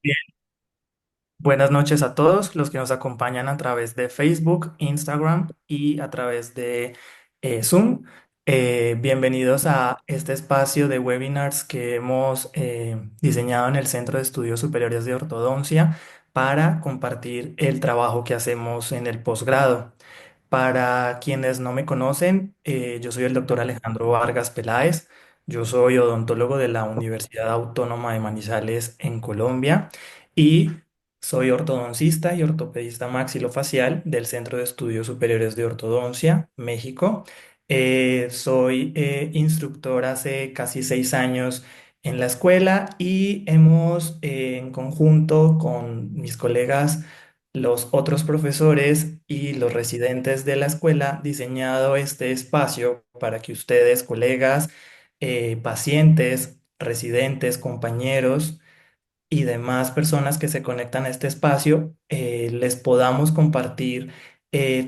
Bien, buenas noches a todos los que nos acompañan a través de Facebook, Instagram y a través de Zoom. Bienvenidos a este espacio de webinars que hemos diseñado en el Centro de Estudios Superiores de Ortodoncia para compartir el trabajo que hacemos en el posgrado. Para quienes no me conocen, yo soy el doctor Alejandro Vargas Peláez. Yo soy odontólogo de la Universidad Autónoma de Manizales en Colombia y soy ortodoncista y ortopedista maxilofacial del Centro de Estudios Superiores de Ortodoncia, México. Soy instructor hace casi 6 años en la escuela y hemos en conjunto con mis colegas, los otros profesores y los residentes de la escuela, diseñado este espacio para que ustedes, colegas, pacientes, residentes, compañeros, y demás personas que se conectan a este espacio, les podamos compartir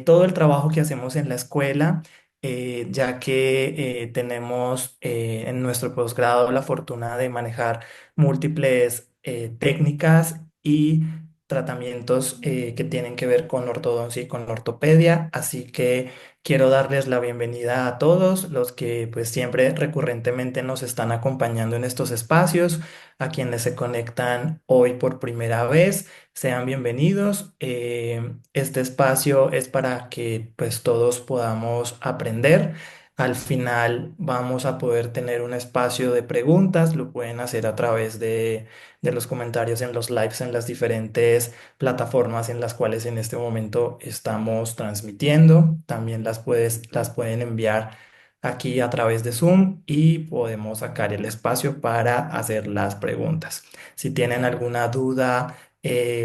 todo el trabajo que hacemos en la escuela, ya que tenemos en nuestro posgrado la fortuna de manejar múltiples técnicas y tratamientos que tienen que ver con ortodoncia y con ortopedia, así que quiero darles la bienvenida a todos los que pues siempre recurrentemente nos están acompañando en estos espacios. A quienes se conectan hoy por primera vez, sean bienvenidos. Este espacio es para que pues todos podamos aprender. Al final vamos a poder tener un espacio de preguntas, lo pueden hacer a través de los comentarios en los lives en las diferentes plataformas en las cuales en este momento estamos transmitiendo. También las pueden enviar aquí a través de Zoom y podemos sacar el espacio para hacer las preguntas. Si tienen alguna duda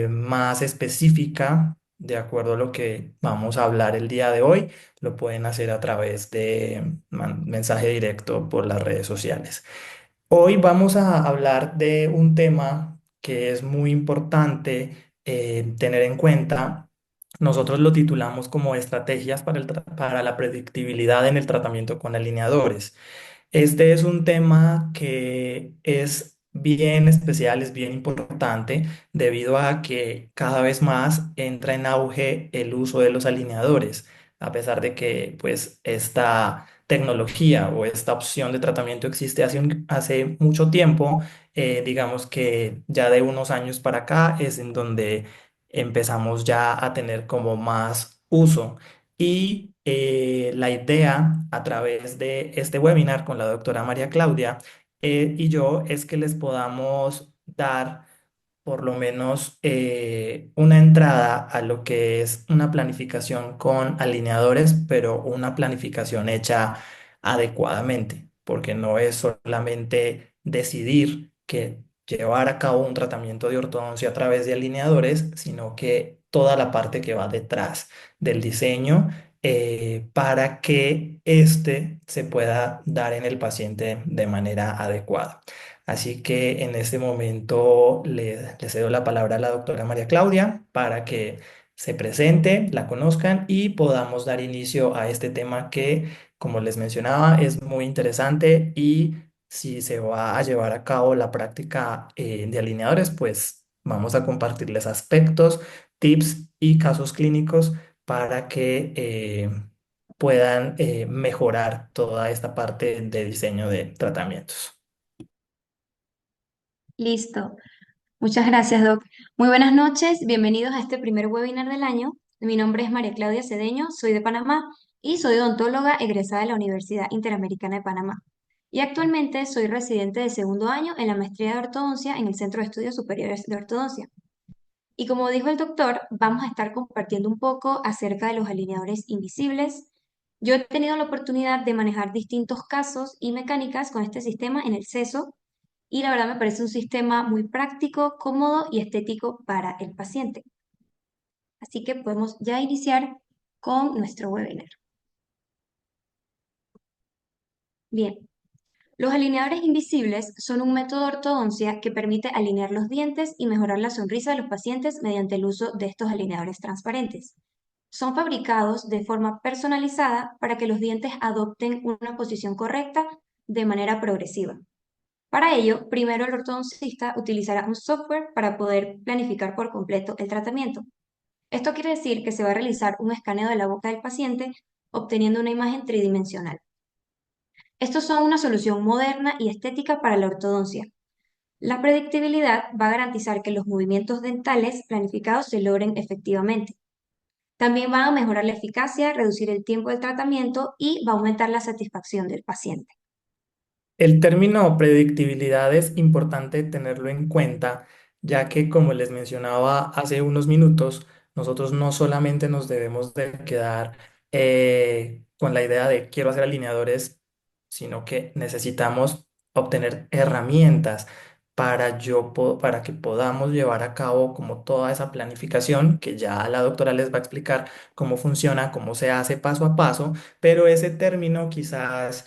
más específica, de acuerdo a lo que vamos a hablar el día de hoy, lo pueden hacer a través de mensaje directo por las redes sociales. Hoy vamos a hablar de un tema que es muy importante tener en cuenta. Nosotros lo titulamos como estrategias para la predictibilidad en el tratamiento con alineadores. Este es un tema que es bien especial, es bien importante, debido a que cada vez más entra en auge el uso de los alineadores, a pesar de que pues esta tecnología o esta opción de tratamiento existe hace mucho tiempo. Digamos que ya de unos años para acá es en donde empezamos ya a tener como más uso. Y la idea a través de este webinar con la doctora María Claudia y yo es que les podamos dar por lo menos una entrada a lo que es una planificación con alineadores, pero una planificación hecha adecuadamente, porque no es solamente decidir que llevar a cabo un tratamiento de ortodoncia a través de alineadores, sino que toda la parte que va detrás del diseño para que éste se pueda dar en el paciente de manera adecuada. Así que en este momento le cedo la palabra a la doctora María Claudia para que se presente, la conozcan y podamos dar inicio a este tema que, como les mencionaba, es muy interesante y si se va a llevar a cabo la práctica de alineadores, pues vamos a compartirles aspectos, tips y casos clínicos para que puedan mejorar toda esta parte de diseño de tratamientos. Listo. Muchas gracias, Doc. Muy buenas noches. Bienvenidos a este primer webinar del año. Mi nombre es María Claudia Cedeño, soy de Panamá y soy odontóloga egresada de la Universidad Interamericana de Panamá. Y actualmente soy residente de segundo año en la maestría de ortodoncia en el Centro de Estudios Superiores de Ortodoncia. Y como dijo el doctor, vamos a estar compartiendo un poco acerca de los alineadores invisibles. Yo he tenido la oportunidad de manejar distintos casos y mecánicas con este sistema en el seso y la verdad me parece un sistema muy práctico, cómodo y estético para el paciente. Así que podemos ya iniciar con nuestro webinar. Bien, los alineadores invisibles son un método de ortodoncia que permite alinear los dientes y mejorar la sonrisa de los pacientes mediante el uso de estos alineadores transparentes. Son fabricados de forma personalizada para que los dientes adopten una posición correcta de manera progresiva. Para ello, primero el ortodoncista utilizará un software para poder planificar por completo el tratamiento. Esto quiere decir que se va a realizar un escaneo de la boca del paciente obteniendo una imagen tridimensional. Estos son una solución moderna y estética para la ortodoncia. La predictibilidad va a garantizar que los movimientos dentales planificados se logren efectivamente. También va a mejorar la eficacia, reducir el tiempo del tratamiento y va a aumentar la satisfacción del paciente. El término predictibilidad es importante tenerlo en cuenta, ya que como les mencionaba hace unos minutos, nosotros no solamente nos debemos de quedar con la idea de quiero hacer alineadores, sino que necesitamos obtener herramientas para que podamos llevar a cabo como toda esa planificación, que ya la doctora les va a explicar cómo funciona, cómo se hace paso a paso, pero ese término quizás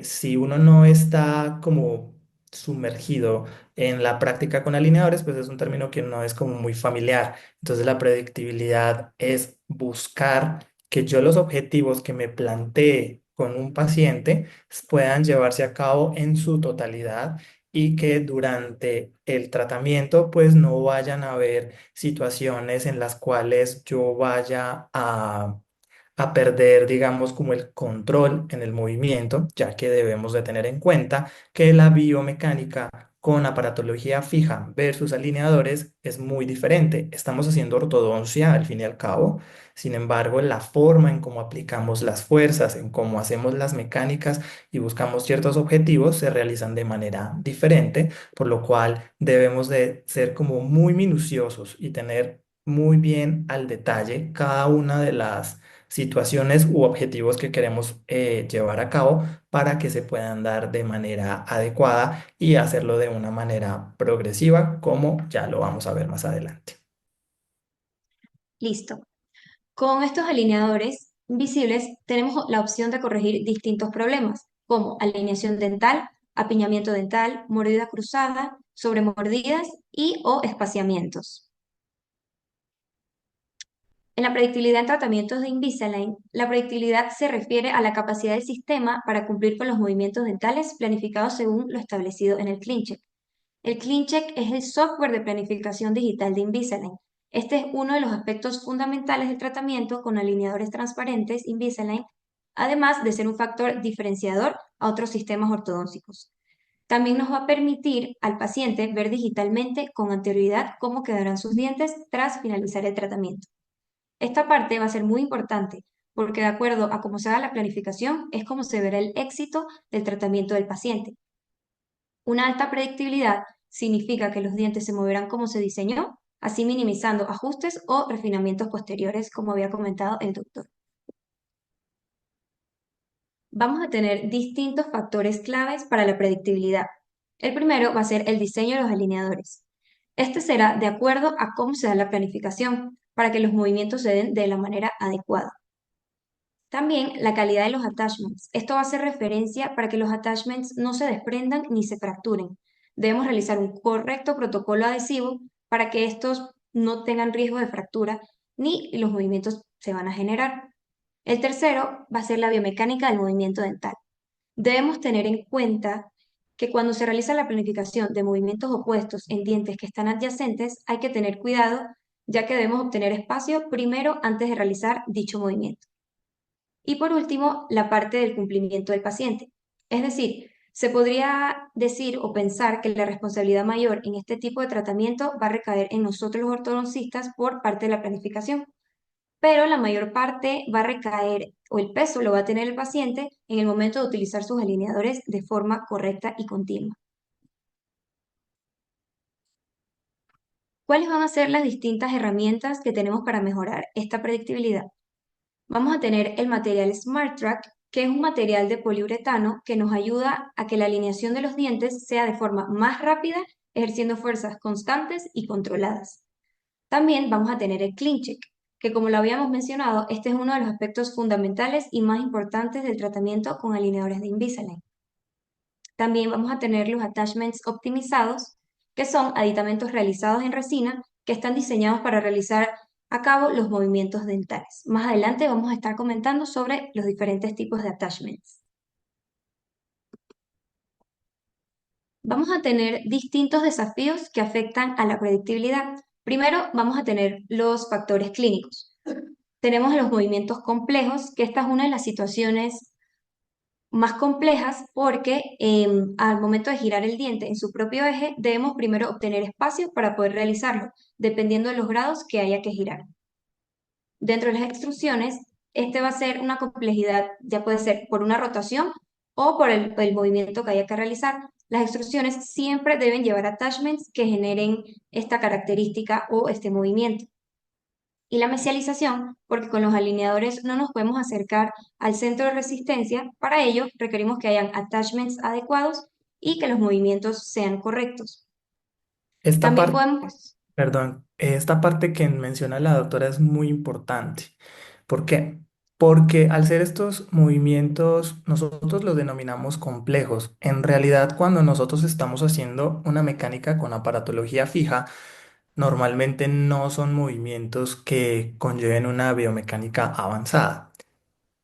si uno no está como sumergido en la práctica con alineadores, pues es un término que no es como muy familiar. Entonces la predictibilidad es buscar que yo los objetivos que me plantee con un paciente puedan llevarse a cabo en su totalidad y que durante el tratamiento pues no vayan a haber situaciones en las cuales yo vaya a perder, digamos, como el control en el movimiento, ya que debemos de tener en cuenta que la biomecánica con aparatología fija versus alineadores es muy diferente. Estamos haciendo ortodoncia al fin y al cabo, sin embargo, la forma en cómo aplicamos las fuerzas, en cómo hacemos las mecánicas y buscamos ciertos objetivos se realizan de manera diferente, por lo cual debemos de ser como muy minuciosos y tener muy bien al detalle cada una de las situaciones u objetivos que queremos llevar a cabo para que se puedan dar de manera adecuada y hacerlo de una manera progresiva, como ya lo vamos a ver más adelante. Listo. Con estos alineadores visibles tenemos la opción de corregir distintos problemas, como alineación dental, apiñamiento dental, mordida cruzada, sobremordidas y o espaciamientos. En la predictibilidad en tratamientos de Invisalign, la predictibilidad se refiere a la capacidad del sistema para cumplir con los movimientos dentales planificados según lo establecido en el ClinCheck. El ClinCheck es el software de planificación digital de Invisalign. Este es uno de los aspectos fundamentales del tratamiento con alineadores transparentes Invisalign, además de ser un factor diferenciador a otros sistemas ortodónticos. También nos va a permitir al paciente ver digitalmente con anterioridad cómo quedarán sus dientes tras finalizar el tratamiento. Esta parte va a ser muy importante porque de acuerdo a cómo se haga la planificación es como se verá el éxito del tratamiento del paciente. Una alta predictibilidad significa que los dientes se moverán como se diseñó, así minimizando ajustes o refinamientos posteriores, como había comentado el doctor. Vamos a tener distintos factores claves para la predictibilidad. El primero va a ser el diseño de los alineadores. Este será de acuerdo a cómo se da la planificación, para que los movimientos se den de la manera adecuada. También la calidad de los attachments. Esto va a hacer referencia para que los attachments no se desprendan ni se fracturen. Debemos realizar un correcto protocolo adhesivo para que estos no tengan riesgo de fractura ni los movimientos se van a generar. El tercero va a ser la biomecánica del movimiento dental. Debemos tener en cuenta que cuando se realiza la planificación de movimientos opuestos en dientes que están adyacentes, hay que tener cuidado, ya que debemos obtener espacio primero antes de realizar dicho movimiento. Y por último, la parte del cumplimiento del paciente. Es decir, se podría decir o pensar que la responsabilidad mayor en este tipo de tratamiento va a recaer en nosotros los ortodoncistas por parte de la planificación, pero la mayor parte va a recaer o el peso lo va a tener el paciente en el momento de utilizar sus alineadores de forma correcta y continua. ¿Cuáles van a ser las distintas herramientas que tenemos para mejorar esta predictibilidad? Vamos a tener el material SmartTrack, que es un material de poliuretano que nos ayuda a que la alineación de los dientes sea de forma más rápida, ejerciendo fuerzas constantes y controladas. También vamos a tener el ClinCheck, que como lo habíamos mencionado, este es uno de los aspectos fundamentales y más importantes del tratamiento con alineadores de Invisalign. También vamos a tener los attachments optimizados, que son aditamentos realizados en resina que están diseñados para realizar a cabo los movimientos dentales. Más adelante vamos a estar comentando sobre los diferentes tipos de attachments. Vamos a tener distintos desafíos que afectan a la predictibilidad. Primero, vamos a tener los factores clínicos. Tenemos los movimientos complejos, que esta es una de las situaciones más complejas porque al momento de girar el diente en su propio eje, debemos primero obtener espacio para poder realizarlo, dependiendo de los grados que haya que girar. Dentro de las extrusiones, este va a ser una complejidad, ya puede ser por una rotación o por el movimiento que haya que realizar. Las extrusiones siempre deben llevar attachments que generen esta característica o este movimiento. Y la mesialización, porque con los alineadores no nos podemos acercar al centro de resistencia, para ello requerimos que hayan attachments adecuados y que los movimientos sean correctos. Esta También parte, podemos, perdón, esta parte que menciona la doctora es muy importante. ¿Por qué? Porque al ser estos movimientos, nosotros los denominamos complejos. En realidad, cuando nosotros estamos haciendo una mecánica con aparatología fija, normalmente no son movimientos que conlleven una biomecánica avanzada.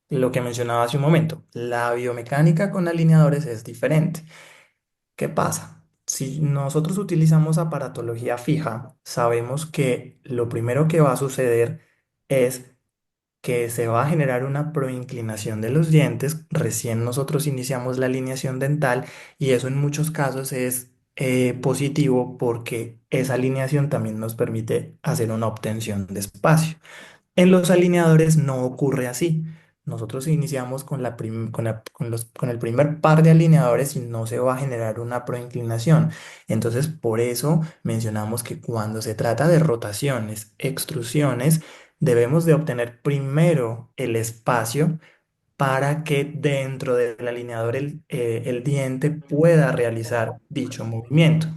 Lo que mencionaba hace un momento, la biomecánica con alineadores es diferente. ¿Qué pasa? Si nosotros utilizamos aparatología fija, sabemos que lo primero que va a suceder es que se va a generar una proinclinación de los dientes. Recién nosotros iniciamos la alineación dental y eso en muchos casos es positivo porque esa alineación también nos permite hacer una obtención de espacio. En los alineadores no ocurre así. Nosotros iniciamos con con el primer par de alineadores y no se va a generar una proinclinación. Entonces, por eso mencionamos que cuando se trata de rotaciones, extrusiones, debemos de obtener primero el espacio para que dentro del alineador el diente pueda realizar dicho movimiento.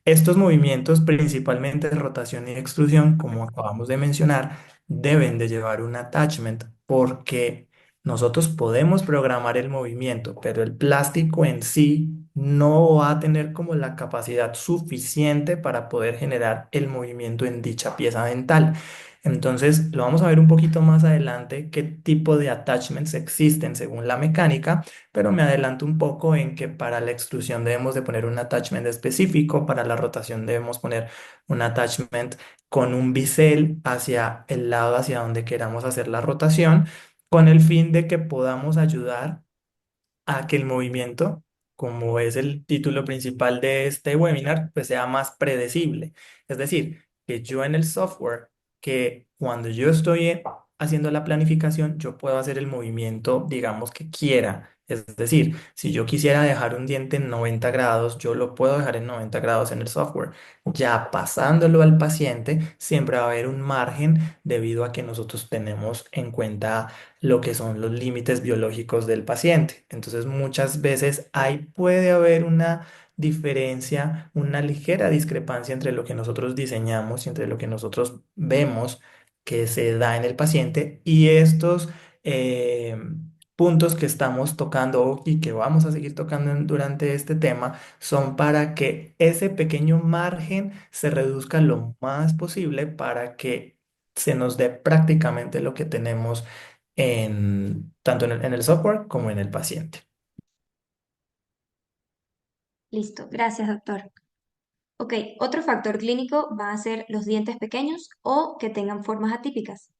Estos movimientos, principalmente de rotación y extrusión, como acabamos de mencionar, deben de llevar un attachment porque nosotros podemos programar el movimiento, pero el plástico en sí no va a tener como la capacidad suficiente para poder generar el movimiento en dicha pieza dental. Entonces, lo vamos a ver un poquito más adelante qué tipo de attachments existen según la mecánica, pero me adelanto un poco en que para la extrusión debemos de poner un attachment específico, para la rotación debemos poner un attachment con un bisel hacia el lado hacia donde queramos hacer la rotación, con el fin de que podamos ayudar a que el movimiento, como es el título principal de este webinar, pues sea más predecible. Es decir, que yo en el software, que cuando yo estoy haciendo la planificación, yo puedo hacer el movimiento, digamos, que quiera. Es decir, si yo quisiera dejar un diente en 90 grados, yo lo puedo dejar en 90 grados en el software. Ya pasándolo al paciente, siempre va a haber un margen debido a que nosotros tenemos en cuenta lo que son los límites biológicos del paciente. Entonces, muchas veces ahí puede haber una diferencia, una ligera discrepancia entre lo que nosotros diseñamos y entre lo que nosotros vemos que se da en el paciente y estos eh, puntos que estamos tocando y que vamos a seguir tocando durante este tema son para que ese pequeño margen se reduzca lo más posible para que se nos dé prácticamente lo que tenemos tanto en el software como en el paciente. listo, gracias doctor. Ok, otro factor clínico va a ser los dientes pequeños o que tengan formas atípicas.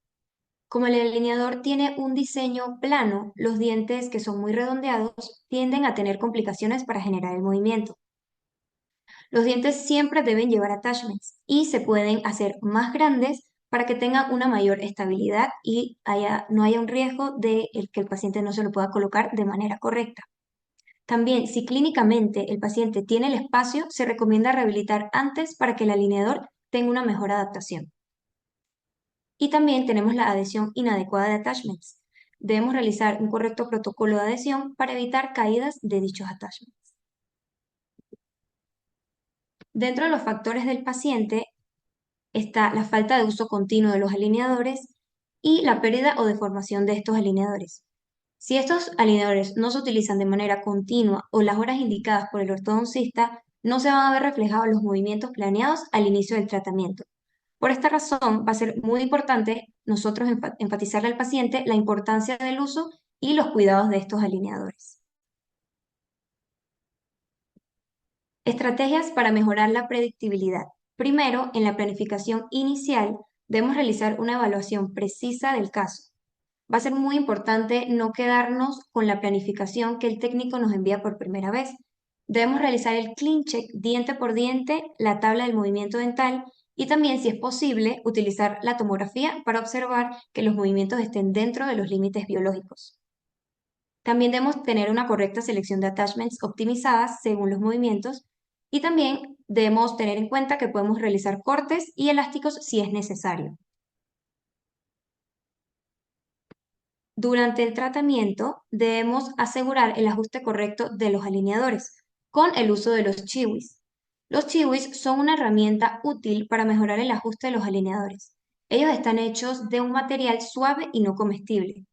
Como el alineador tiene un diseño plano, los dientes que son muy redondeados tienden a tener complicaciones para generar el movimiento. Los dientes siempre deben llevar attachments y se pueden hacer más grandes para que tengan una mayor estabilidad y no haya un riesgo de que el paciente no se lo pueda colocar de manera correcta. También, si clínicamente el paciente tiene el espacio, se recomienda rehabilitar antes para que el alineador tenga una mejor adaptación. Y también tenemos la adhesión inadecuada de attachments. Debemos realizar un correcto protocolo de adhesión para evitar caídas de dichos attachments. Dentro de los factores del paciente está la falta de uso continuo de los alineadores y la pérdida o deformación de estos alineadores. Si estos alineadores no se utilizan de manera continua o las horas indicadas por el ortodoncista, no se van a ver reflejados los movimientos planeados al inicio del tratamiento. Por esta razón, va a ser muy importante nosotros enfatizarle al paciente la importancia del uso y los cuidados de estos alineadores. Estrategias para mejorar la predictibilidad. Primero, en la planificación inicial, debemos realizar una evaluación precisa del caso. Va a ser muy importante no quedarnos con la planificación que el técnico nos envía por primera vez. Debemos realizar el clean check diente por diente, la tabla del movimiento dental y también, si es posible, utilizar la tomografía para observar que los movimientos estén dentro de los límites biológicos. También debemos tener una correcta selección de attachments optimizadas según los movimientos y también debemos tener en cuenta que podemos realizar cortes y elásticos si es necesario. Durante el tratamiento debemos asegurar el ajuste correcto de los alineadores con el uso de los chiwis. Los chiwis son una herramienta útil para mejorar el ajuste de los alineadores. Ellos están hechos de un material suave y no comestible.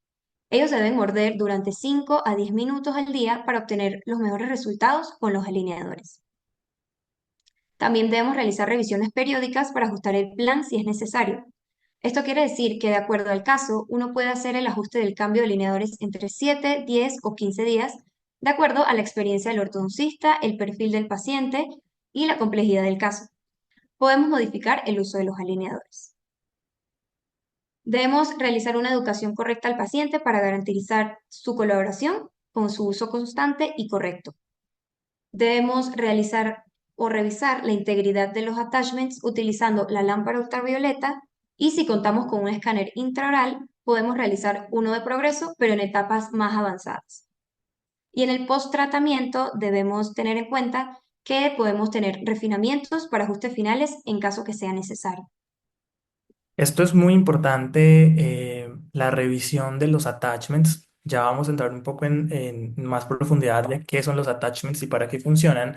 Ellos se deben morder durante 5 a 10 minutos al día para obtener los mejores resultados con los alineadores. También debemos realizar revisiones periódicas para ajustar el plan si es necesario. Esto quiere decir que de acuerdo al caso, uno puede hacer el ajuste del cambio de alineadores entre 7, 10 o 15 días, de acuerdo a la experiencia del ortodoncista, el perfil del paciente y la complejidad del caso. Podemos modificar el uso de los alineadores. Debemos realizar una educación correcta al paciente para garantizar su colaboración con su uso constante y correcto. Debemos realizar o revisar la integridad de los attachments utilizando la lámpara ultravioleta y si contamos con un escáner intraoral, podemos realizar uno de progreso, pero en etapas más avanzadas. Y en el post-tratamiento debemos tener en cuenta que podemos tener refinamientos para ajustes finales en caso que sea necesario. Esto es muy importante, la revisión de los attachments. Ya vamos a entrar un poco en más profundidad de qué son los attachments y para qué funcionan.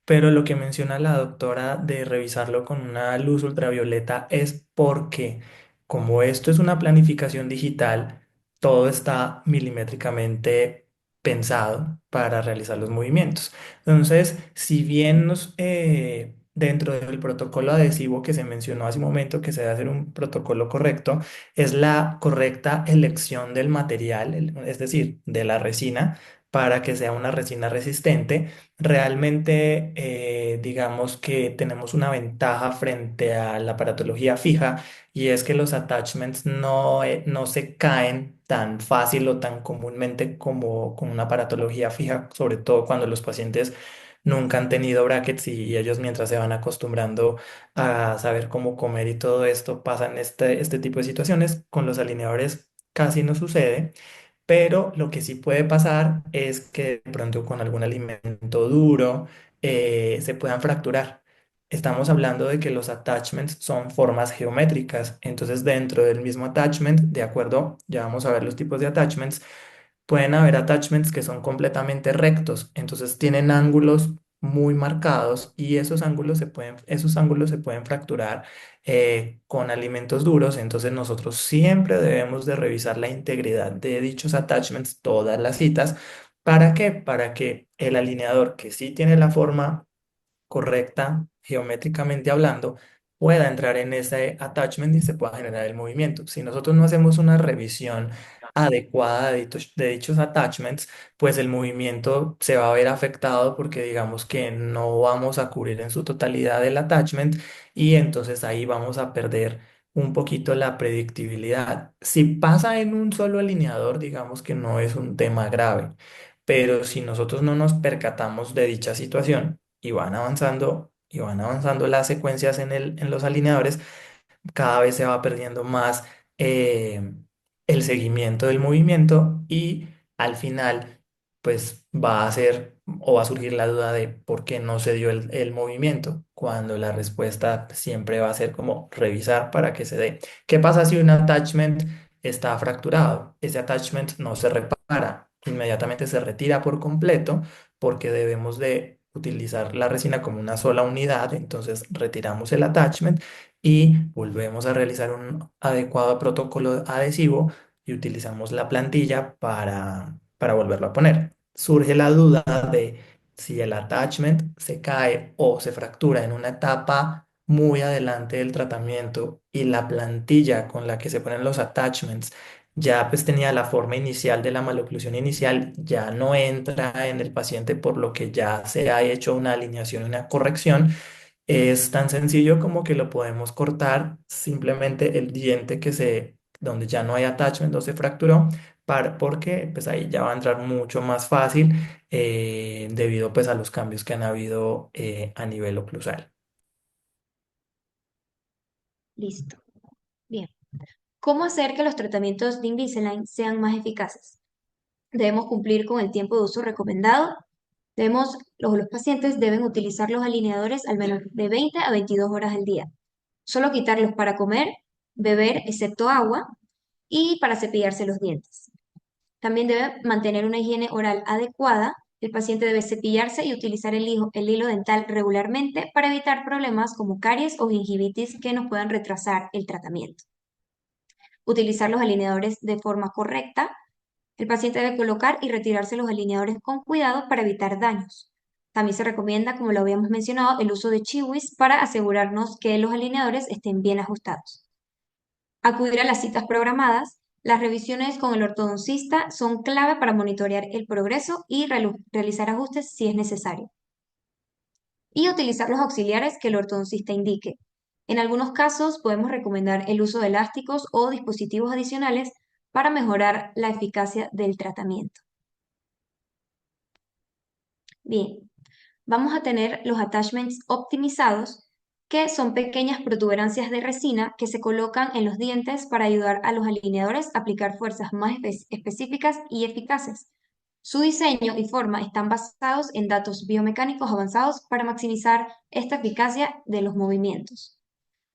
Pero lo que menciona la doctora de revisarlo con una luz ultravioleta es porque, como esto es una planificación digital, todo está milimétricamente pensado para realizar los movimientos. Entonces, si bien dentro del protocolo adhesivo que se mencionó hace un momento, que se debe hacer un protocolo correcto, es la correcta elección del material, es decir, de la resina, para que sea una resina resistente. Realmente, digamos que tenemos una ventaja frente a la aparatología fija y es que los attachments no se caen tan fácil o tan comúnmente como con una aparatología fija, sobre todo cuando los pacientes nunca han tenido brackets y ellos mientras se van acostumbrando a saber cómo comer y todo esto pasan este tipo de situaciones. Con los alineadores casi no sucede. Pero lo que sí puede pasar es que de pronto con algún alimento duro se puedan fracturar. Estamos hablando de que los attachments son formas geométricas. Entonces, dentro del mismo attachment, de acuerdo, ya vamos a ver los tipos de attachments. Pueden haber attachments que son completamente rectos, entonces tienen ángulos muy marcados y esos ángulos se pueden fracturar con alimentos duros. Entonces nosotros siempre debemos de revisar la integridad de dichos attachments, todas las citas. ¿Para qué? Para que el alineador que sí tiene la forma correcta, geométricamente hablando, pueda entrar en ese attachment y se pueda generar el movimiento. Si nosotros no hacemos una revisión adecuada de dichos attachments, pues el movimiento se va a ver afectado porque digamos que no vamos a cubrir en su totalidad el attachment y entonces ahí vamos a perder un poquito la predictibilidad. Si pasa en un solo alineador, digamos que no es un tema grave, pero si nosotros no nos percatamos de dicha situación, y van avanzando las secuencias en los alineadores, cada vez se va perdiendo más el seguimiento del movimiento y al final pues va a ser o va a surgir la duda de por qué no se dio el movimiento, cuando la respuesta siempre va a ser como revisar para que se dé. ¿Qué pasa si un attachment está fracturado? Ese attachment no se repara, inmediatamente se retira por completo porque debemos de utilizar la resina como una sola unidad, entonces retiramos el attachment y volvemos a realizar un adecuado protocolo adhesivo y utilizamos la plantilla para volverlo a poner. Surge la duda de si el attachment se cae o se fractura en una etapa muy adelante del tratamiento y la plantilla con la que se ponen los attachments ya pues tenía la forma inicial de la maloclusión inicial, ya no entra en el paciente, por lo que ya se ha hecho una alineación y una corrección. Es tan sencillo como que lo podemos cortar simplemente el diente donde ya no hay attachment o se fracturó, porque pues ahí ya va a entrar mucho más fácil debido pues a los cambios que han habido a nivel oclusal. Listo. Bien. ¿Cómo hacer que los tratamientos de Invisalign sean más eficaces? Debemos cumplir con el tiempo de uso recomendado. Los pacientes deben utilizar los alineadores al menos de 20 a 22 horas al día. Solo quitarlos para comer, beber, excepto agua, y para cepillarse los dientes. También debe mantener una higiene oral adecuada. El paciente debe cepillarse y utilizar el hilo dental regularmente para evitar problemas como caries o gingivitis que nos puedan retrasar el tratamiento. Utilizar los alineadores de forma correcta. El paciente debe colocar y retirarse los alineadores con cuidado para evitar daños. También se recomienda, como lo habíamos mencionado, el uso de chiwis para asegurarnos que los alineadores estén bien ajustados. Acudir a las citas programadas. Las revisiones con el ortodoncista son clave para monitorear el progreso y realizar ajustes si es necesario. Y utilizar los auxiliares que el ortodoncista indique. En algunos casos podemos recomendar el uso de elásticos o dispositivos adicionales para mejorar la eficacia del tratamiento. Bien, vamos a tener los attachments optimizados, que son pequeñas protuberancias de resina que se colocan en los dientes para ayudar a los alineadores a aplicar fuerzas más específicas y eficaces. Su diseño y forma están basados en datos biomecánicos avanzados para maximizar esta eficacia de los movimientos.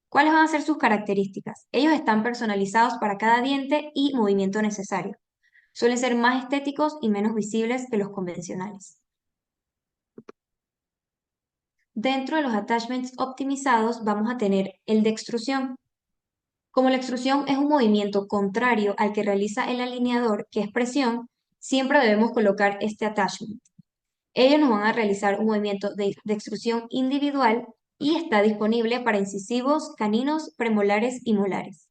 ¿Cuáles van a ser sus características? Ellos están personalizados para cada diente y movimiento necesario. Suelen ser más estéticos y menos visibles que los convencionales. Dentro de los attachments optimizados vamos a tener el de extrusión. Como la extrusión es un movimiento contrario al que realiza el alineador, que es presión, siempre debemos colocar este attachment. Ellos nos van a realizar un movimiento de extrusión individual y está disponible para incisivos, caninos, premolares y molares.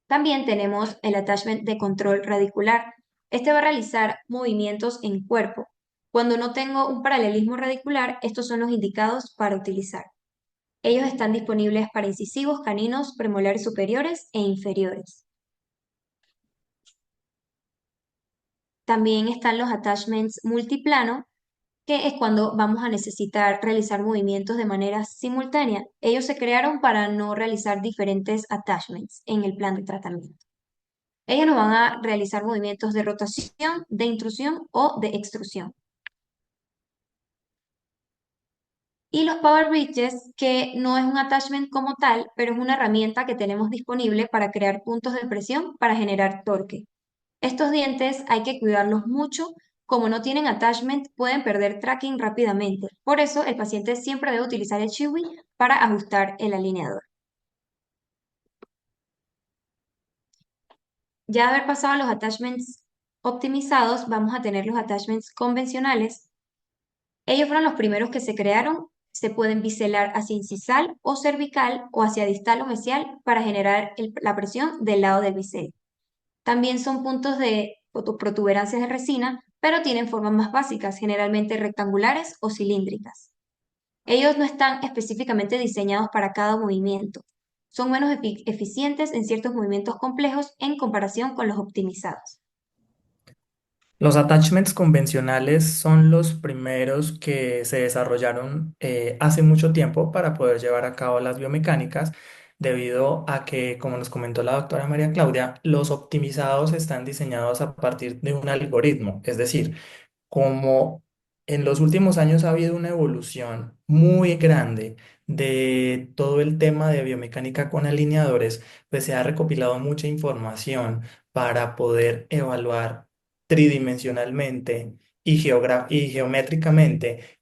También tenemos el attachment de control radicular. Este va a realizar movimientos en cuerpo. Cuando no tengo un paralelismo radicular, estos son los indicados para utilizar. Ellos están disponibles para incisivos, caninos, premolares superiores e inferiores. También están los attachments multiplano, que es cuando vamos a necesitar realizar movimientos de manera simultánea. Ellos se crearon para no realizar diferentes attachments en el plan de tratamiento. Ellos nos van a realizar movimientos de rotación, de intrusión o de extrusión. Y los Power Bridges, que no es un attachment como tal, pero es una herramienta que tenemos disponible para crear puntos de presión para generar torque. Estos dientes hay que cuidarlos mucho. Como no tienen attachment, pueden perder tracking rápidamente. Por eso, el paciente siempre debe utilizar el Chewy para ajustar el alineador. Ya haber pasado los attachments optimizados, vamos a tener los attachments convencionales. Ellos fueron los primeros que se crearon. Se pueden biselar hacia incisal o cervical o hacia distal o mesial para generar la presión del lado del bisel. También son puntos de protuberancias de resina, pero tienen formas más básicas, generalmente rectangulares o cilíndricas. Ellos no están específicamente diseñados para cada movimiento. Son menos eficientes en ciertos movimientos complejos en comparación con los optimizados. Los attachments convencionales son los primeros que se desarrollaron hace mucho tiempo para poder llevar a cabo las biomecánicas, debido a que, como nos comentó la doctora María Claudia, los optimizados están diseñados a partir de un algoritmo. Es decir, como en los últimos años ha habido una evolución muy grande de todo el tema de biomecánica con alineadores, pues se ha recopilado mucha información para poder evaluar tridimensionalmente y geométricamente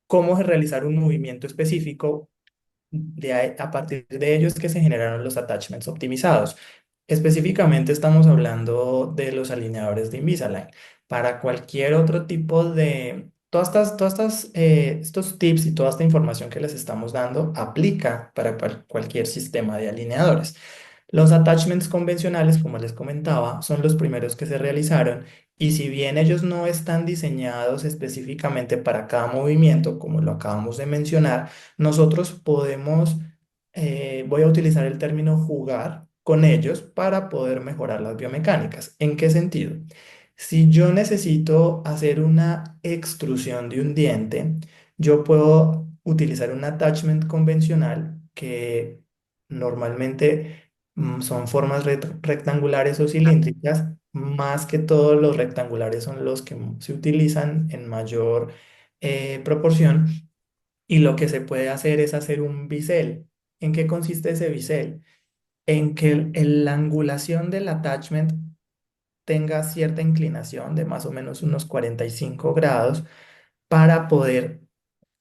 cómo realizar un movimiento específico. A partir de ello es que se generaron los attachments optimizados. Específicamente estamos hablando de los alineadores de Invisalign. Para cualquier otro tipo de... estos tips y toda esta información que les estamos dando aplica para cualquier sistema de alineadores. Los attachments convencionales, como les comentaba, son los primeros que se realizaron y si bien ellos no están diseñados específicamente para cada movimiento, como lo acabamos de mencionar, nosotros podemos, voy a utilizar el término jugar con ellos para poder mejorar las biomecánicas. ¿En qué sentido? Si yo necesito hacer una extrusión de un diente, yo puedo utilizar un attachment convencional que normalmente son formas rectangulares o cilíndricas, más que todos los rectangulares son los que se utilizan en mayor proporción y lo que se puede hacer es hacer un bisel. ¿En qué consiste ese bisel? En que la angulación del attachment tenga cierta inclinación de más o menos unos 45 grados para poder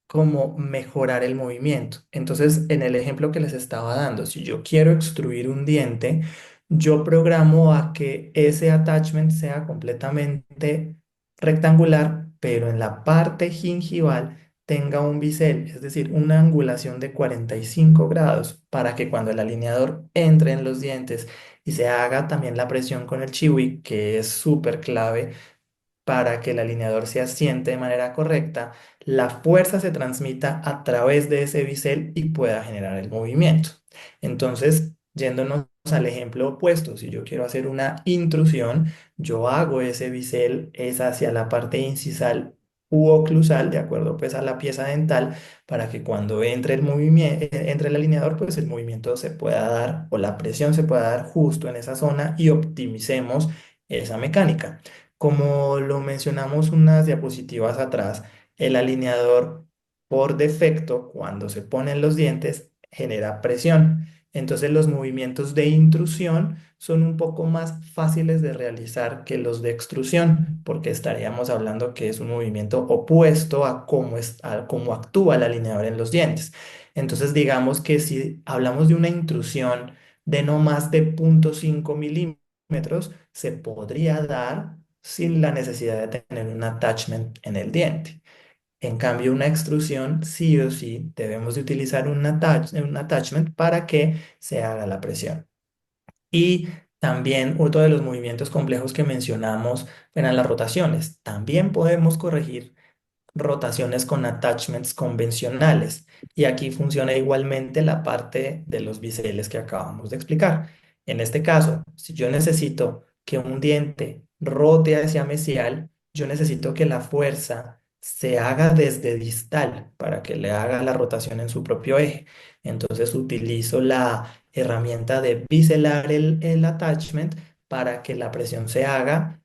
como mejorar el movimiento. Entonces, en el ejemplo que les estaba dando, si yo quiero extruir un diente, yo programo a que ese attachment sea completamente rectangular, pero en la parte gingival tenga un bisel, es decir, una angulación de 45 grados para que cuando el alineador entre en los dientes y se haga también la presión con el chiwi, que es súper clave para que el alineador se asiente de manera correcta, la fuerza se transmita a través de ese bisel y pueda generar el movimiento. Entonces, yéndonos al ejemplo opuesto, si yo quiero hacer una intrusión, yo hago ese bisel es hacia la parte incisal u oclusal, de acuerdo pues a la pieza dental, para que cuando entre el movimiento, entre el alineador, pues el movimiento se pueda dar o la presión se pueda dar justo en esa zona y optimicemos esa mecánica. Como lo mencionamos unas diapositivas atrás, el alineador por defecto, cuando se ponen los dientes, genera presión. Entonces los movimientos de intrusión son un poco más fáciles de realizar que los de extrusión, porque estaríamos hablando que es un movimiento opuesto a cómo actúa el alineador en los dientes. Entonces digamos que si hablamos de una intrusión de no más de 0,5 milímetros, se podría dar sin la necesidad de tener un attachment en el diente. En cambio, una extrusión, sí o sí, debemos de utilizar un attachment para que se haga la presión. Y también otro de los movimientos complejos que mencionamos eran las rotaciones. También podemos corregir rotaciones con attachments convencionales. Y aquí funciona igualmente la parte de los biseles que acabamos de explicar. En este caso, si yo necesito que un diente rote hacia mesial, yo necesito que la fuerza se haga desde distal para que le haga la rotación en su propio eje. Entonces utilizo la herramienta de biselar el attachment para que la presión se haga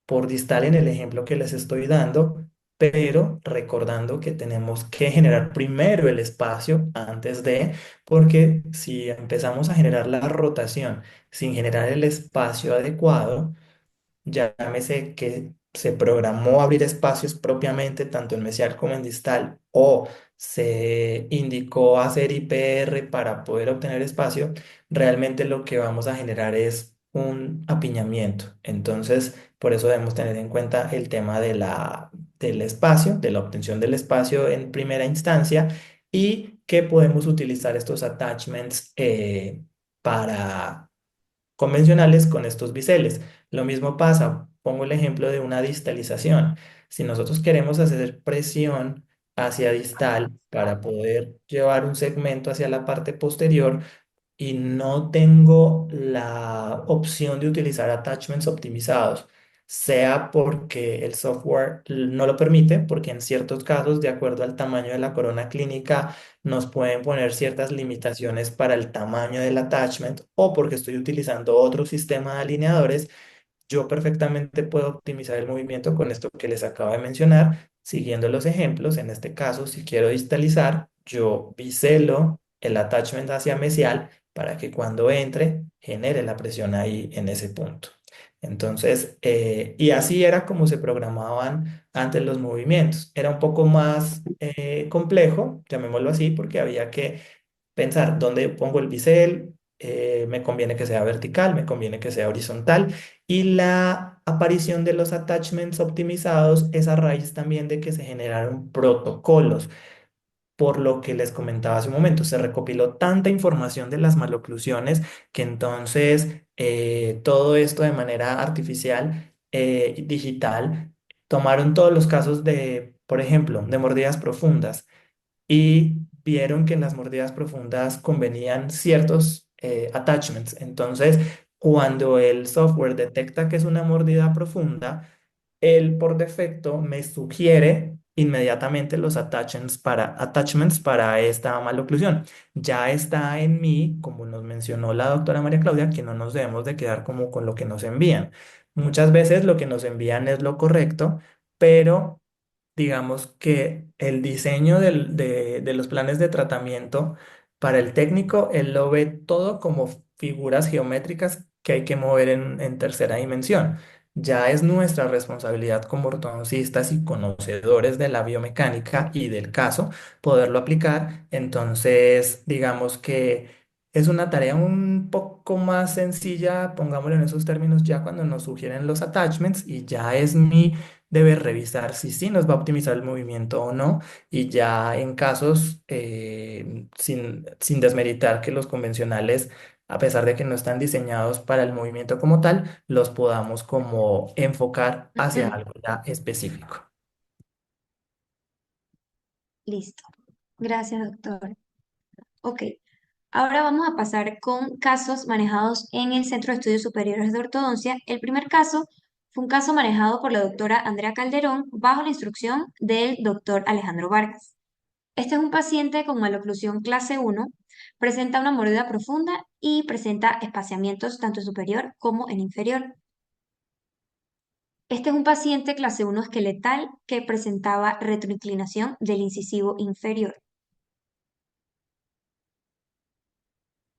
por distal en el ejemplo que les estoy dando, pero recordando que tenemos que generar primero el espacio antes de, porque si empezamos a generar la rotación sin generar el espacio adecuado, llámese que se programó abrir espacios propiamente tanto en mesial como en distal o se indicó hacer IPR para poder obtener espacio, realmente lo que vamos a generar es un apiñamiento. Entonces, por eso debemos tener en cuenta el tema del espacio, de la obtención del espacio en primera instancia y que podemos utilizar estos attachments para convencionales con estos biseles. Lo mismo pasa, pongo el ejemplo de una distalización. Si nosotros queremos hacer presión hacia distal para poder llevar un segmento hacia la parte posterior, y no tengo la opción de utilizar attachments optimizados, sea porque el software no lo permite, porque en ciertos casos, de acuerdo al tamaño de la corona clínica, nos pueden poner ciertas limitaciones para el tamaño del attachment, o porque estoy utilizando otro sistema de alineadores, yo perfectamente puedo optimizar el movimiento con esto que les acabo de mencionar, siguiendo los ejemplos. En este caso, si quiero distalizar, yo biselo el attachment hacia mesial para que cuando entre genere la presión ahí en ese punto. Entonces, y así era como se programaban antes los movimientos. Era un poco más complejo, llamémoslo así, porque había que pensar dónde pongo el bisel, me conviene que sea vertical, me conviene que sea horizontal, y la aparición de los attachments optimizados es a raíz también de que se generaron protocolos. por lo que les comentaba hace un momento, se recopiló tanta información de las maloclusiones que entonces todo esto de manera artificial, digital, tomaron todos los casos de, por ejemplo, de mordidas profundas y vieron que en las mordidas profundas convenían ciertos attachments. Entonces, cuando el software detecta que es una mordida profunda, él por defecto me sugiere inmediatamente los attachments para esta maloclusión. Ya está en mí, como nos mencionó la doctora María Claudia, que no nos debemos de quedar como con lo que nos envían. Muchas veces lo que nos envían es lo correcto, pero digamos que el diseño de los planes de tratamiento para el técnico, él lo ve todo como figuras geométricas que hay que mover en tercera dimensión. Ya es nuestra responsabilidad como ortodoncistas y conocedores de la biomecánica y del caso poderlo aplicar. Entonces, digamos que es una tarea un poco más sencilla, pongámoslo en esos términos, ya cuando nos sugieren los attachments y ya es mi debe revisar si sí nos va a optimizar el movimiento o no, y ya en casos, sin desmeritar que los convencionales, a pesar de que no están diseñados para el movimiento como tal, los podamos como enfocar hacia algo ya específico. Listo. Gracias, doctor. Ok, ahora vamos a pasar con casos manejados en el Centro de Estudios Superiores de Ortodoncia. El primer caso fue un caso manejado por la doctora Andrea Calderón bajo la instrucción del doctor Alejandro Vargas. Este es un paciente con maloclusión clase 1, presenta una mordida profunda y presenta espaciamientos tanto en superior como en inferior. Este es un paciente clase 1 esqueletal que presentaba retroinclinación del incisivo inferior.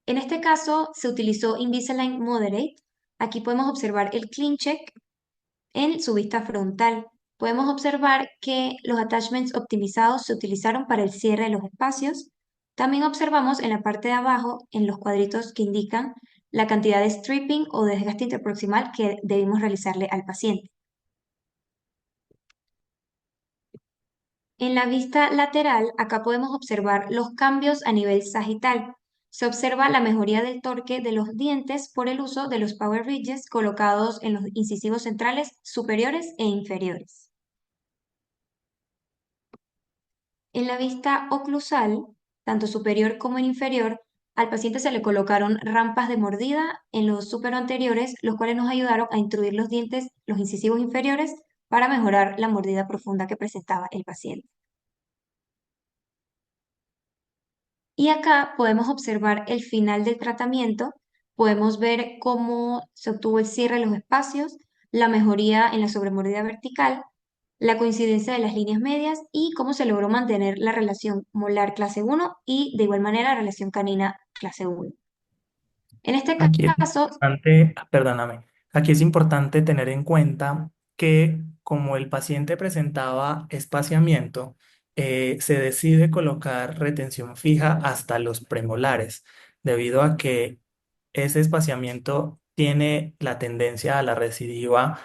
En este caso se utilizó Invisalign Moderate. Aquí podemos observar el clean check en su vista frontal. Podemos observar que los attachments optimizados se utilizaron para el cierre de los espacios. También observamos en la parte de abajo, en los cuadritos que indican la cantidad de stripping o desgaste interproximal que debimos realizarle al paciente. En la vista lateral, acá podemos observar los cambios a nivel sagital. Se observa la mejoría del torque de los dientes por el uso de los power ridges colocados en los incisivos centrales superiores e inferiores. En la vista oclusal, tanto superior como en inferior, al paciente se le colocaron rampas de mordida en los superanteriores, los cuales nos ayudaron a intruir los dientes, los incisivos inferiores, para mejorar la mordida profunda que presentaba el paciente. Y acá podemos observar el final del tratamiento, podemos ver cómo se obtuvo el cierre de los espacios, la mejoría en la sobremordida vertical, la coincidencia de las líneas medias y cómo se logró mantener la relación molar clase 1 y de igual manera la relación canina clase 1. En este Aquí es caso, importante, perdóname, aquí es importante tener en cuenta que como el paciente presentaba espaciamiento, se decide colocar retención fija hasta los premolares, debido a que ese espaciamiento tiene la tendencia a la recidiva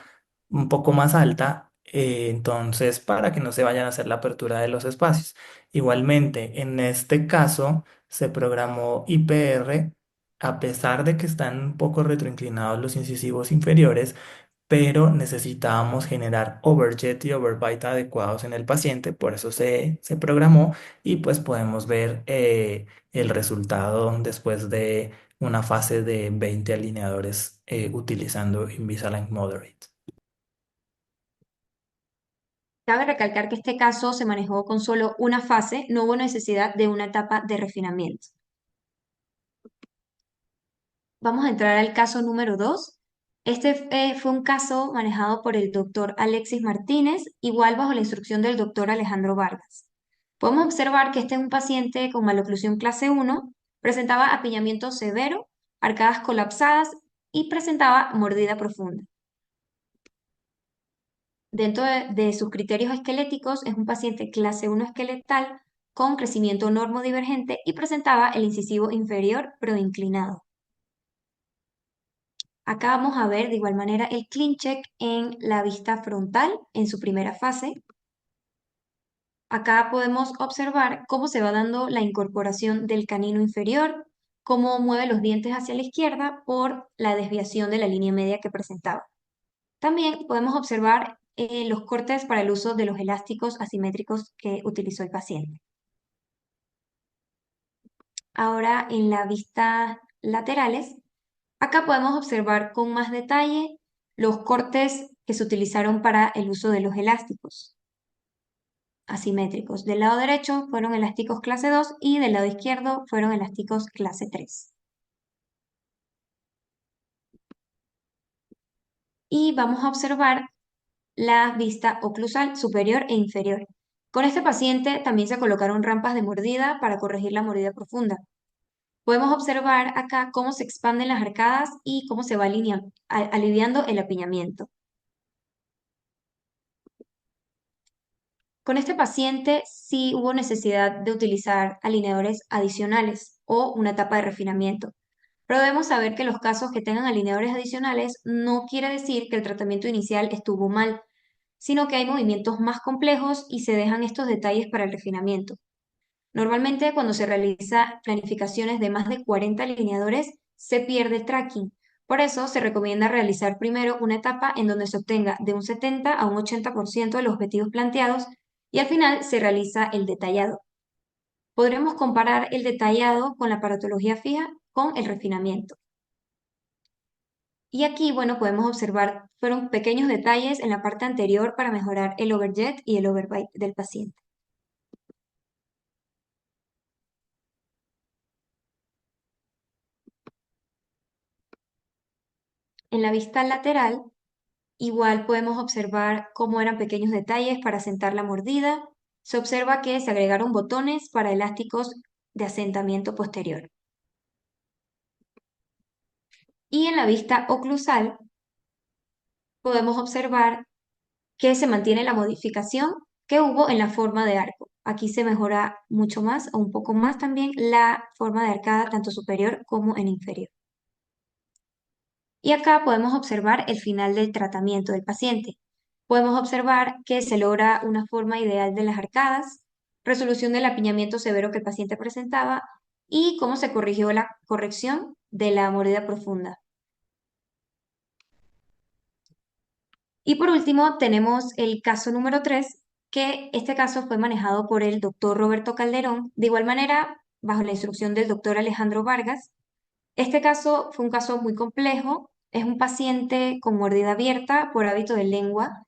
un poco más alta, entonces para que no se vayan a hacer la apertura de los espacios. Igualmente, en este caso se programó IPR a pesar de que están un poco retroinclinados los incisivos inferiores, pero necesitábamos generar overjet y overbite adecuados en el paciente, por eso se programó y pues podemos ver el resultado después de una fase de 20 alineadores utilizando Invisalign Moderate. cabe recalcar que este caso se manejó con solo una fase, no hubo necesidad de una etapa de refinamiento. Vamos a entrar al caso número 2. Este fue un caso manejado por el doctor Alexis Martínez, igual bajo la instrucción del doctor Alejandro Vargas. Podemos observar que este es un paciente con maloclusión clase 1, presentaba apiñamiento severo, arcadas colapsadas y presentaba mordida profunda. Dentro de sus criterios esqueléticos, es un paciente clase 1 esqueletal con crecimiento normodivergente y presentaba el incisivo inferior proinclinado. Acá vamos a ver de igual manera el clean check en la vista frontal en su primera fase. Acá podemos observar cómo se va dando la incorporación del canino inferior, cómo mueve los dientes hacia la izquierda por la desviación de la línea media que presentaba. También podemos observar los cortes para el uso de los elásticos asimétricos que utilizó el paciente. Ahora en las vistas laterales, acá podemos observar con más detalle los cortes que se utilizaron para el uso de los elásticos asimétricos. Del lado derecho fueron elásticos clase 2 y del lado izquierdo fueron elásticos clase 3. Y vamos a observar la vista oclusal superior e inferior. Con este paciente también se colocaron rampas de mordida para corregir la mordida profunda. Podemos observar acá cómo se expanden las arcadas y cómo se va aliviando el apiñamiento. Con este paciente sí hubo necesidad de utilizar alineadores adicionales o una etapa de refinamiento. Pero debemos saber que los casos que tengan alineadores adicionales no quiere decir que el tratamiento inicial estuvo mal, sino que hay movimientos más complejos y se dejan estos detalles para el refinamiento. Normalmente, cuando se realiza planificaciones de más de 40 alineadores, se pierde tracking. Por eso, se recomienda realizar primero una etapa en donde se obtenga de un 70 a un 80% de los objetivos planteados y al final se realiza el detallado. Podremos comparar el detallado con la paratología fija con el refinamiento. Y aquí, bueno, podemos observar, fueron pequeños detalles en la parte anterior para mejorar el overjet y el overbite del paciente. En la vista lateral, igual podemos observar cómo eran pequeños detalles para asentar la mordida. Se observa que se agregaron botones para elásticos de asentamiento posterior. Y en la vista oclusal podemos observar que se mantiene la modificación que hubo en la forma de arco. Aquí se mejora mucho más o un poco más también la forma de arcada tanto superior como en inferior. Y acá podemos observar el final del tratamiento del paciente. Podemos observar que se logra una forma ideal de las arcadas, resolución del apiñamiento severo que el paciente presentaba y cómo se corrigió la corrección de la mordida profunda. Y por último, tenemos el caso número 3, que este caso fue manejado por el doctor Roberto Calderón, de igual manera, bajo la instrucción del doctor Alejandro Vargas. Este caso fue un caso muy complejo. Es un paciente con mordida abierta por hábito de lengua,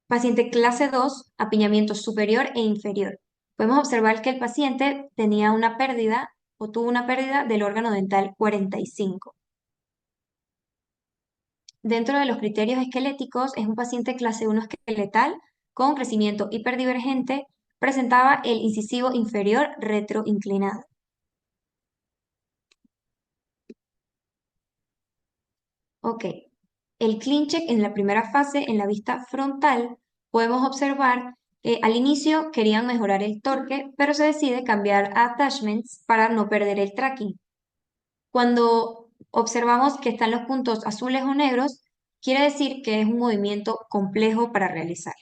paciente clase 2, apiñamiento superior e inferior. Podemos observar que el paciente tenía una pérdida o tuvo una pérdida del órgano dental 45. Dentro de los criterios esqueléticos, es un paciente clase 1 esqueletal con crecimiento hiperdivergente, presentaba el incisivo inferior retroinclinado. Ok, el clean check en la primera fase, en la vista frontal, podemos observar que al inicio querían mejorar el torque, pero se decide cambiar a attachments para no perder el tracking. Cuando observamos que están los puntos azules o negros, quiere decir que es un movimiento complejo para realizar.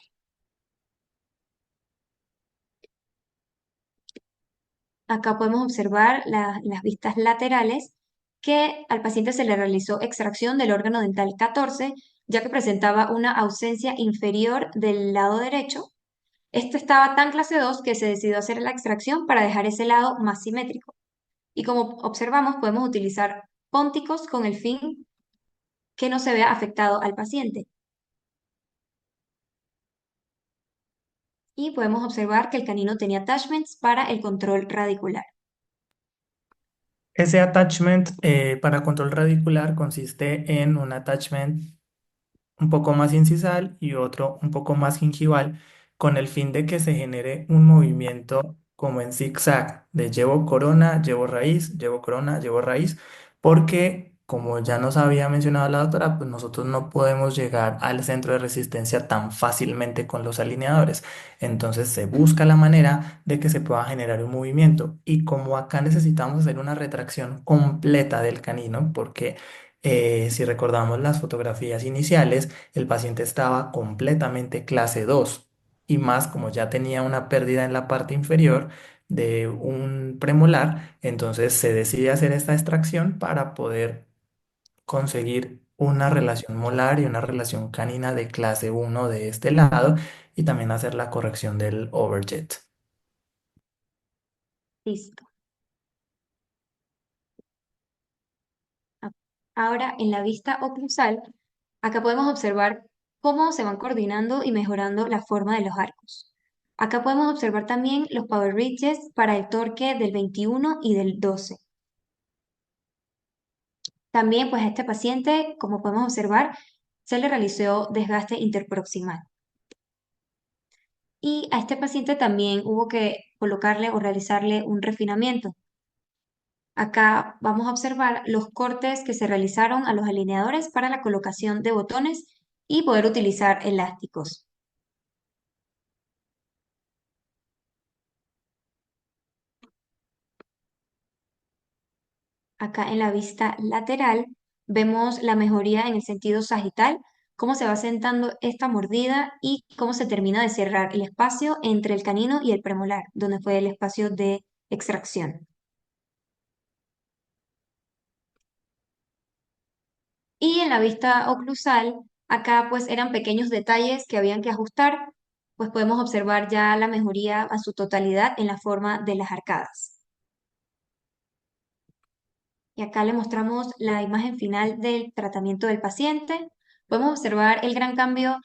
Acá podemos observar las vistas laterales que al paciente se le realizó extracción del órgano dental 14, ya que presentaba una ausencia inferior del lado derecho. Este estaba tan clase 2 que se decidió hacer la extracción para dejar ese lado más simétrico. Y como observamos, podemos utilizar pónticos con el fin que no se vea afectado al paciente. Y podemos observar que el canino tenía attachments para el control radicular. Ese attachment para control radicular consiste en un attachment un poco más incisal y otro un poco más gingival, con el fin de que se genere un movimiento como en zigzag, de llevo corona, llevo raíz, llevo corona, llevo raíz, porque como ya nos había mencionado la doctora, pues nosotros no podemos llegar al centro de resistencia tan fácilmente con los alineadores. Entonces se busca la manera de que se pueda generar un movimiento. Y como acá necesitamos hacer una retracción completa del canino, porque si recordamos las fotografías iniciales, el paciente estaba completamente clase 2. y más como ya tenía una pérdida en la parte inferior de un premolar, entonces se decide hacer esta extracción para poder conseguir una relación molar y una relación canina de clase uno de este lado y también hacer la corrección del overjet. Listo. A- Ahora, en la vista oclusal, acá podemos observar cómo se van coordinando y mejorando la forma de los arcos. Acá podemos observar también los power ridges para el torque del 21 y del 12. También, pues a este paciente, como podemos observar, se le realizó desgaste interproximal. Y a este paciente también hubo que colocarle o realizarle un refinamiento. Acá vamos a observar los cortes que se realizaron a los alineadores para la colocación de botones y poder utilizar elásticos. Acá en la vista lateral vemos la mejoría en el sentido sagital, cómo se va sentando esta mordida y cómo se termina de cerrar el espacio entre el canino y el premolar, donde fue el espacio de extracción. Y en la vista oclusal, acá pues eran pequeños detalles que habían que ajustar, pues podemos observar ya la mejoría a su totalidad en la forma de las arcadas. Y acá le mostramos la imagen final del tratamiento del paciente. Podemos observar el gran cambio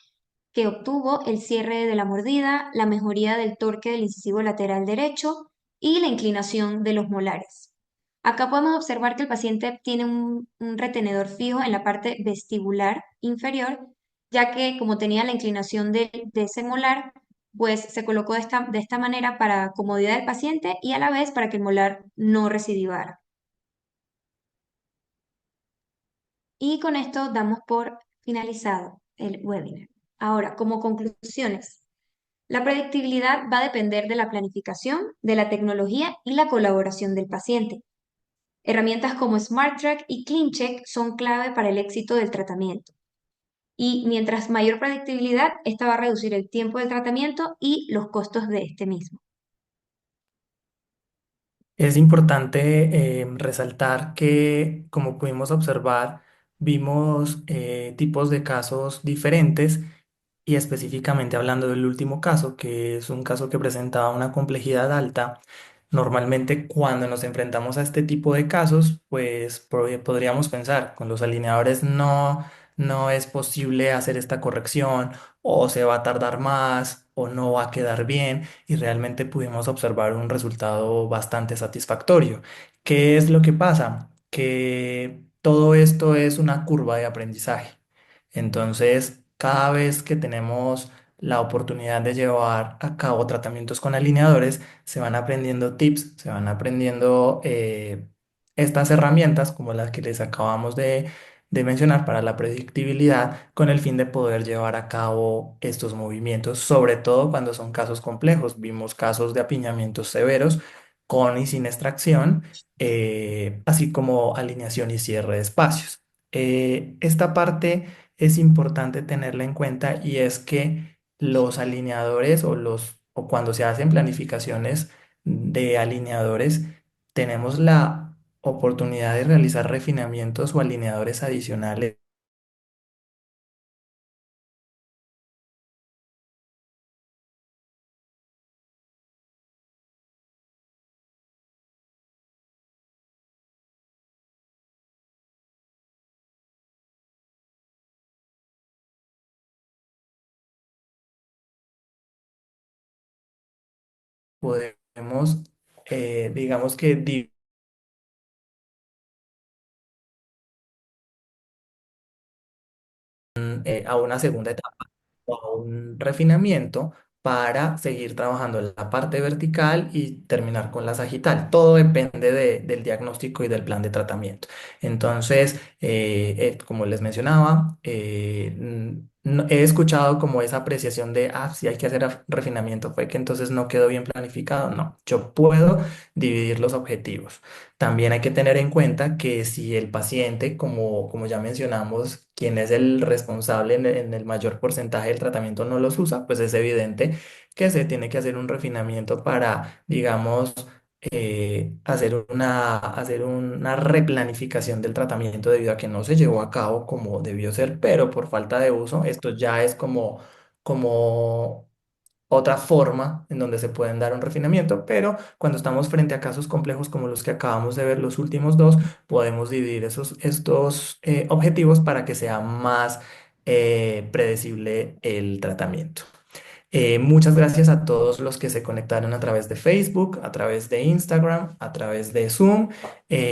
que obtuvo el cierre de la mordida, la mejoría del torque del incisivo lateral derecho y la inclinación de los molares. Acá podemos observar que el paciente tiene un retenedor fijo en la parte vestibular inferior, ya que como tenía la inclinación de ese molar, pues se colocó de esta manera para comodidad del paciente y a la vez para que el molar no recidivara. Y con esto damos por finalizado el webinar. Ahora, como conclusiones. La predictibilidad va a depender de la planificación, de la tecnología y la colaboración del paciente. Herramientas como SmartTrack y CleanCheck son clave para el éxito del tratamiento. Y mientras mayor predictibilidad, esta va a reducir el tiempo del tratamiento y los costos de este mismo. Es importante resaltar que, como pudimos observar, vimos tipos de casos diferentes y específicamente hablando del último caso, que es un caso que presentaba una complejidad alta. Normalmente cuando nos enfrentamos a este tipo de casos, pues podríamos pensar, con los alineadores no es posible hacer esta corrección o se va a tardar más o no va a quedar bien y realmente pudimos observar un resultado bastante satisfactorio. ¿Qué es lo que pasa? Que todo esto es una curva de aprendizaje. Entonces, cada vez que tenemos la oportunidad de llevar a cabo tratamientos con alineadores, se van aprendiendo tips, se van aprendiendo estas herramientas como las que les acabamos de mencionar para la predictibilidad con el fin de poder llevar a cabo estos movimientos, sobre todo cuando son casos complejos. Vimos casos de apiñamientos severos con y sin extracción, así como alineación y cierre de espacios. Esta parte es importante tenerla en cuenta y es que los alineadores o cuando se hacen planificaciones de alineadores, tenemos la oportunidad de realizar refinamientos o alineadores adicionales. Podemos, digamos que a una segunda etapa o a un refinamiento para seguir trabajando en la parte vertical y terminar con la sagital. Todo depende del diagnóstico y del plan de tratamiento. Entonces, como les mencionaba, He escuchado como esa apreciación de, si hay que hacer refinamiento, fue que entonces no quedó bien planificado. No, yo puedo dividir los objetivos. También hay que tener en cuenta que si el paciente, como ya mencionamos, quien es el responsable en el mayor porcentaje del tratamiento no los usa, pues es evidente que se tiene que hacer un refinamiento para, digamos, hacer una replanificación del tratamiento debido a que no se llevó a cabo como debió ser, pero por falta de uso, esto ya es como otra forma en donde se pueden dar un refinamiento, pero cuando estamos frente a casos complejos como los que acabamos de ver, los últimos dos, podemos dividir estos objetivos para que sea más predecible el tratamiento. Muchas gracias a todos los que se conectaron a través de Facebook, a través de Instagram, a través de Zoom.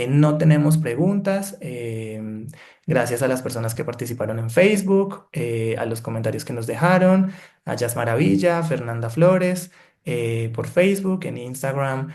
No tenemos preguntas. Gracias a las personas que participaron en Facebook, a los comentarios que nos dejaron, a Jazz Maravilla, Fernanda Flores, por Facebook, en Instagram.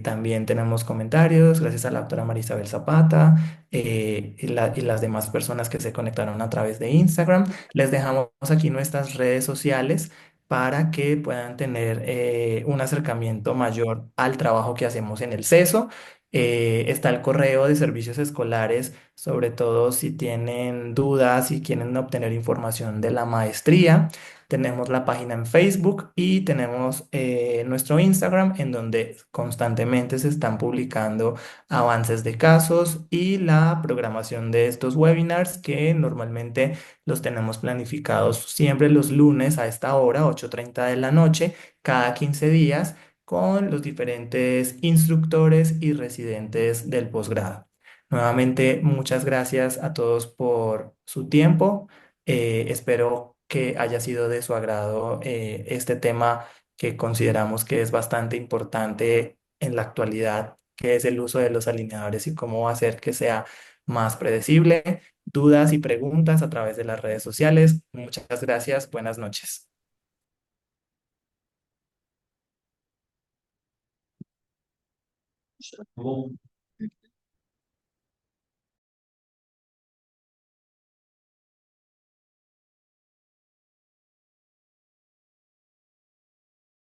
También tenemos comentarios, gracias a la doctora Marisabel Zapata, y las demás personas que se conectaron a través de Instagram. Les dejamos aquí nuestras redes sociales para que puedan tener un acercamiento mayor al trabajo que hacemos en el CESO. Está el correo de servicios escolares, sobre todo si tienen dudas, si quieren obtener información de la maestría. Tenemos la página en Facebook y tenemos nuestro Instagram, en donde constantemente se están publicando avances de casos y la programación de estos webinars que normalmente los tenemos planificados siempre los lunes a esta hora, 8:30 de la noche, cada 15 días, con los diferentes instructores y residentes del posgrado. Nuevamente, muchas gracias a todos por su tiempo. Espero que haya sido de su agrado este tema que consideramos que es bastante importante en la actualidad, que es el uso de los alineadores y cómo hacer que sea más predecible. Dudas y preguntas a través de las redes sociales. Muchas gracias. Buenas noches.